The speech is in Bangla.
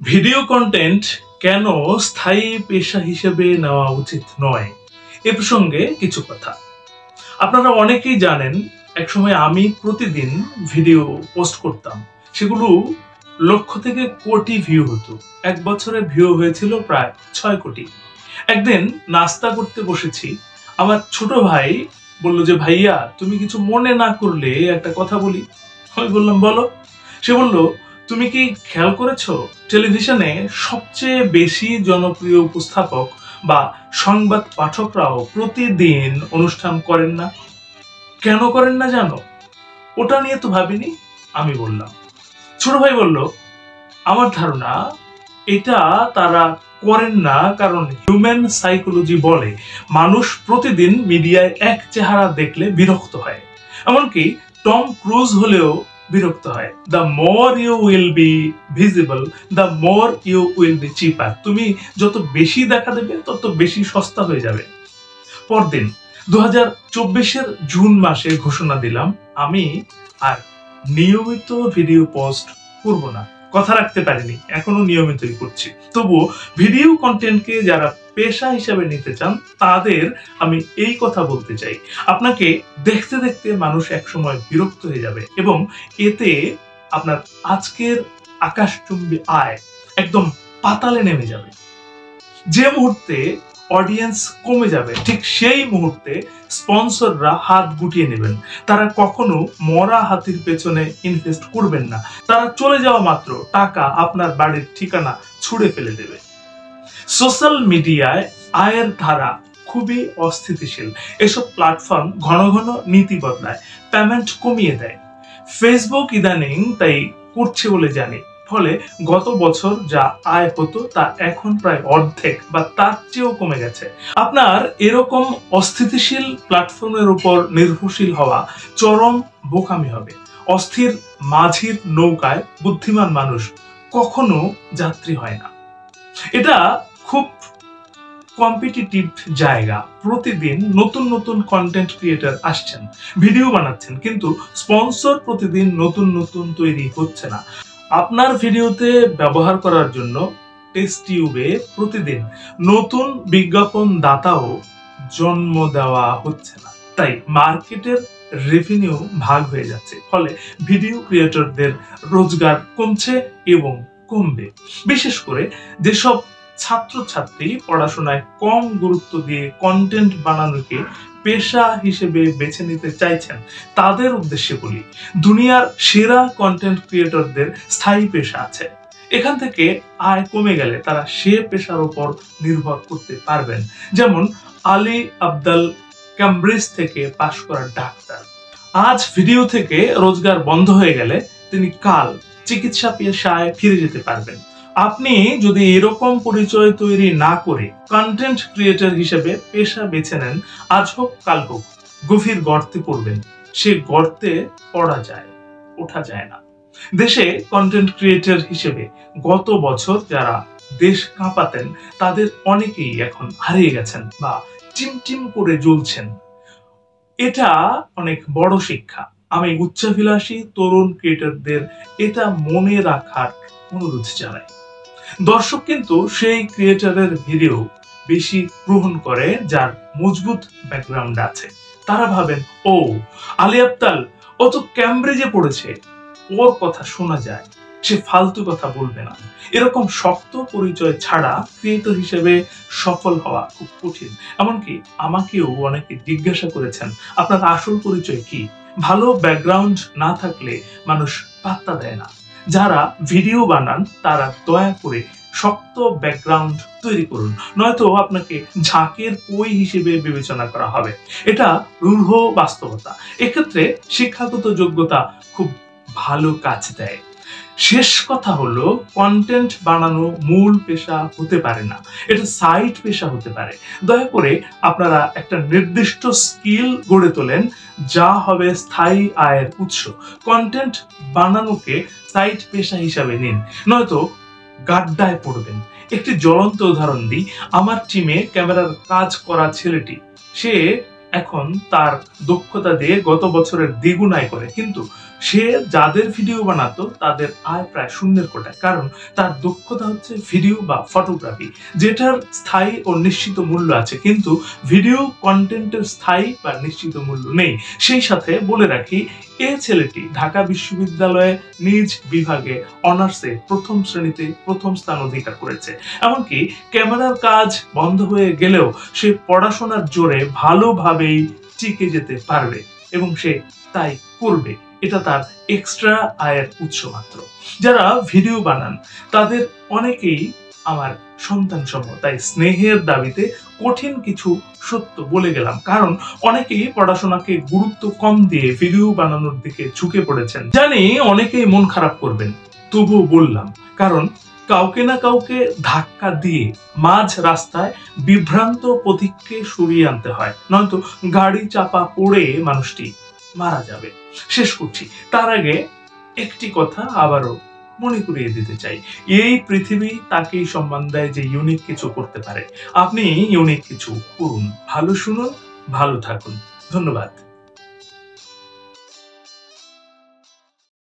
ভিডিও কন্টেন্ট কেন স্থায়ী পেশা হিসেবে নেওয়া উচিত নয় এ প্রসঙ্গে কিছু কথা। আপনারা অনেকেই জানেন একসময় আমি প্রতিদিন ভিডিও পোস্ট করতাম, সেগুলো লক্ষ থেকে কোটি ভিউ হতো। এক বছরে ভিউ হয়েছিল প্রায় 6 কোটি। একদিন নাস্তা করতে বসেছি, আমার ছোট ভাই বলল যে ভাইয়া তুমি কিছু মনে না করলে একটা কথা বলি। আমি বললাম বলো। সে বলল তুমি কি খেয়াল করেছো টেলিভিশনে সবচেয়ে বেশি জনপ্রিয় উপস্থাপক বা সংবাদ পাঠকরাও প্রতিদিন অনুষ্ঠান করেন না? কেন করেন না জানো? ওটা নিয়ে তো ভাবিনি। আমি বললাম। ছোট ভাই বলল আমার ধারণা এটা তারা করেন না কারণ হিউম্যান সাইকোলজি বলে মানুষ প্রতিদিন মিডিয়ায় এক চেহারা দেখলে বিরক্ত হয়। এমনকি টম ক্রুজ হলেও বিরক্ত হয়। The more you will be visible, the more you will be cheaper. তুমি যত বেশি দেখা দেবে তত বেশি সস্তা হয়ে যাবে। পরদিন 2024-এর জুন মাসে ঘোষণা দিলাম আমি আর নিয়মিত ভিডিও পোস্ট করব না। কথা রাখতে পারিনি, এখনো নিয়মিতই করছি। তবুও ভিডিও কন্টেন্টকে যারা পেশা হিসাবে নিতে চান তাদের আমি এই কথা বলতে চাই, আপনাকে দেখতে দেখতে মানুষ একসময় বিরক্ত হয়ে যাবে এবং এতে আপনার আজকের আকাশচুম্বী আয় একদম পাতালে নেমে যাবে। যে মুহূর্তে অডিয়েন্স কমে যাবে ঠিক সেই মুহূর্তে স্পন্সররা হাত গুটিয়ে নেবেন। তারা কখনো মরা হাতির পেছনে ইনভেস্ট করবেন না। তারা চলে যাওয়া মাত্র টাকা আপনার বাড়ির ঠিকানা ছুঁড়ে ফেলে দেবে। সোশ্যাল মিডিয়ায় আয়ের ধারা খুবই অস্থিতিশীল। এসব প্ল্যাটফর্ম ঘন ঘন নীতি বদলায়, পেমেন্ট কমিয়ে দেয়। ফেসবুক ইদানিং তাই করছে বলে জানি। ফলে গত বছর যা আয় হতো তা এখন প্রায় অর্ধেক বা তার চেয়েও কমে গেছে। আপনার এরকম অস্থিতিশীল প্ল্যাটফর্মের উপর নির্ভরশীল হওয়া চরম বোকামি হবে। অস্থির মাঝির নৌকায় বুদ্ধিমান মানুষ কখনো যাত্রী হয় না। এটা খুব কম্পিটিটিভ জায়গা। প্রতিদিন নতুন নতুন কন্টেন্ট ক্রিয়েটর আসছেন, ভিডিও বানাচ্ছেন, কিন্তু স্পন্সর প্রতিদিন নতুন নতুন তৈরি হচ্ছে না। আপনার ভিডিওতে ব্যবহার করার জন্য টেস্ট টিউবে প্রতিদিন নতুন বিজ্ঞাপন দাতাও জন্ম দেওয়া হচ্ছে না। তাই মার্কেটের রেভিনিউ ভাগ হয়ে যাচ্ছে। ফলে ভিডিও ক্রিয়েটরদের রোজগার কমছে এবং কমবে। বিশেষ করে যেসব ছাত্রছাত্রী পড়াশোনায় কম গুরুত্ব দিয়ে কন্টেন্ট বানানোকে পেশা হিসেবে বেছে নিতে চাইছেন তাদের উদ্দেশ্যে বলি, দুনিয়ার সেরা কন্টেন্ট ক্রিয়েটরদের স্থায়ী পেশা আছে। এখান থেকে আয় কমে গেলে তারা সে পেশার উপর নির্ভর করতে পারবেন। যেমন আলী আব্দাল ক্যামব্রিজ থেকে পাশ করা ডাক্তার। আজ ভিডিও থেকে রোজগার বন্ধ হয়ে গেলে তিনি কাল চিকিৎসা পেশায় ফিরে যেতে পারবেন। আপনি যদি এরকম পরিচয় তৈরি না করে কন্টেন্ট ক্রিয়েটর হিসেবে পেশা বেছে নেন, আজ হোক কাল হোক গভীর গর্তে পড়বেন। সে গর্তে পড়া যায়, ওঠা যায় না। দেশে কন্টেন্ট ক্রিয়েটর হিসেবে গত বছর যারা দেশ কাঁপাতেন তাদের অনেকেই এখন হারিয়ে গেছেন বা টিমটিম করে জ্বলছেন। এটা অনেক বড় শিক্ষা। আমি উচ্চাভিলাষী তরুণ ক্রিয়েটরদের এটা মনে রাখার অনুরোধ জানাই। দর্শক কিন্তু সেই ক্রিয়েটরের ভিডিও বেশি গ্রহণ করে যার মজবুত ব্যাকগ্রাউন্ড আছে। তারা ভাবেন ও আলী আব্দাল ও তো ক্যামব্রিজে পড়েছে, ওর কথা শোনা যায়, সে ফালতু কথা বলবে না। এরকম শক্ত পরিচয় ছাড়া ক্রিয়েটর হিসেবে সফল হওয়া খুব কঠিন। এমনকি আমাকেও অনেকে জিজ্ঞাসা করেছেন আপনার আসল পরিচয় কি? ভালো ব্যাকগ্রাউন্ড না থাকলে মানুষ পাত্তা দেয় না। যারা ভিডিও বানান তারা দয়া করে শক্ত ব্যাকগ্রাউন্ড তৈরি করুন, নয়তো আপনাকে ঝাঁকের কই হিসেবে বিবেচনা করা হবে। এটা রূঢ় বাস্তবতা। এক্ষেত্রে শিক্ষাগত যোগ্যতা খুব ভালো কাজ দেয়। শেষ কথা হলো কন্টেন্ট বানানো মূল পেশা হতে পারে না, এটা সাইড পেশা হতে পারে। দয়া করে আপনারা একটা নির্দিষ্ট স্কিল গড়ে তোলেন যা হবে স্থায়ী আয়ের উৎস। কন্টেন্ট বানানোকে সাইড পেশা হিসাবে নিন, নয়তো গাড্ডায় পড়বেন। একটি জ্বলন্ত উদাহরণ দিই। আমার টিমে ক্যামেরার কাজ করা ছেলেটি, সে এখন তার দক্ষতা দিয়ে গত বছরের দ্বিগুণ আয় করে, কিন্তু সে যাদের ভিডিও বানাতো তাদের আয় প্রায় শূন্যের কোটায়, কারণ তার দক্ষতা হচ্ছে ভিডিও বা ফটোগ্রাফি, যেটার স্থায়ী ও নিশ্চিত মূল্য আছে, কিন্তু ভিডিও কন্টেন্টের স্থায়ী বা নিশ্চিত মূল্য নেই। সেই সাথে বলে রাখি, এই ছেলেটি ঢাকা বিশ্ববিদ্যালয়ে নিজ বিভাগে অনার্সে প্রথম শ্রেণীতে প্রথম স্থান অধিকার করেছে। এমনকি ক্যামেরার কাজ বন্ধ হয়ে গেলেও সে পড়াশোনার জোরে ভালোভাবেই টিকে যেতে পারবে এবং সে তাই করবে। এটা তার এক্সট্রা আয়ের উৎস মাত্র। যারা ভিডিও বানান তাদের অনেকেই আমার সন্তান সম, তাই স্নেহের দাবিতে কঠিন কিছু সত্য বলে গেলাম, কারণ অনেকেই পড়াশোনাকে গুরুত্ব কম দিয়ে ভিডিও বানানোর দিকে ঝুঁকে পড়েছেন। জানি অনেকেই মন খারাপ করবেন, তবুও বললাম, কারণ কাউকে না কাউকে ধাক্কা দিয়ে মাঝ রাস্তায় বিভ্রান্ত পথিককে সরিয়ে আনতে হয়, নয়তো গাড়ি চাপা পড়ে মানুষটি মারা যাবে। শেষ করছি তার আগে একটি কথা আবারও মনে করিয়ে দিতে চাই, এই পৃথিবী তাকেই সম্মান দেয় যে ইউনিক কিছু করতে পারে। আপনি ইউনিক কিছু করুন, ভালো শুনুন, ভালো থাকুন। ধন্যবাদ।